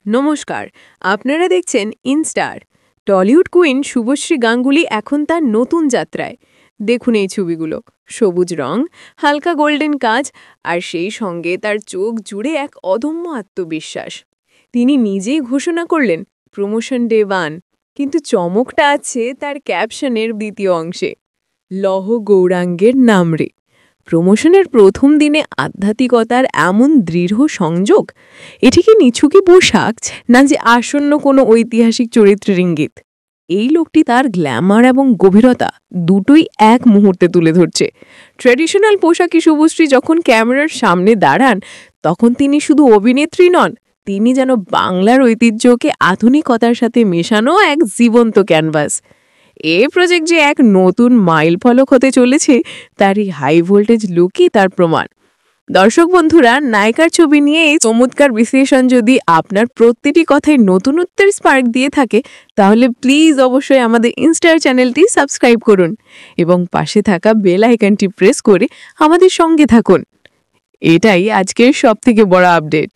নমস্কার, আপনারা দেখছেন ইনস্টার। টলিউড কুইন শুভশ্রী গাঙ্গুলি এখন তার নতুন যাত্রায়। দেখুন এই ছবিগুলো, সবুজ রং, হালকা গোল্ডেন কাজ, আর সেই সঙ্গে তার চোখ জুড়ে এক অদম্য আত্মবিশ্বাস। তিনি নিজেই ঘোষণা করলেন প্রমোশন ডে 1, কিন্তু চমকটা আছে তার ক্যাপশনের দ্বিতীয় অংশে, লহ গৌরাঙ্গের নাম রে। প্রমোশনের প্রথম দিনে আধ্যাত্মিকতার এমন দৃঢ় সংযোগ, এটি কি নিছুকি পোশাক, না যে আসন্ন কোনো ঐতিহাসিক চরিত্রের ইঙ্গিত? এই লোকটি তার গ্ল্যামার এবং গভীরতা দুটোই এক মুহূর্তে তুলে ধরছে। ট্র্যাডিশনাল পোশাকে শুভশ্রী যখন ক্যামেরার সামনে দাঁড়ান, তখন তিনি শুধু অভিনেত্রী নন, তিনি যেন বাংলার ঐতিহ্যকে আধুনিকতার সাথে মেশানো এক জীবন্ত ক্যানভাস। এই প্রজেক্ট যে এক নতুন মাইল ফলক হতে চলেছে, তার এই হাই ভোল্টেজ লুকই তার প্রমাণ। দর্শক বন্ধুরা, নায়িকার ছবি নিয়ে এই চমৎকার বিশ্লেষণ যদি আপনার প্রতিটি কথায় নতুনত্বের স্পার্ক দিয়ে থাকে, তাহলে প্লিজ অবশ্যই আমাদের ইনস্টার চ্যানেলটি সাবস্ক্রাইব করুন এবং পাশে থাকা বেল আইকনটি প্রেস করে আমাদের সঙ্গে থাকুন। এটাই আজকের সবথেকে বড় আপডেট।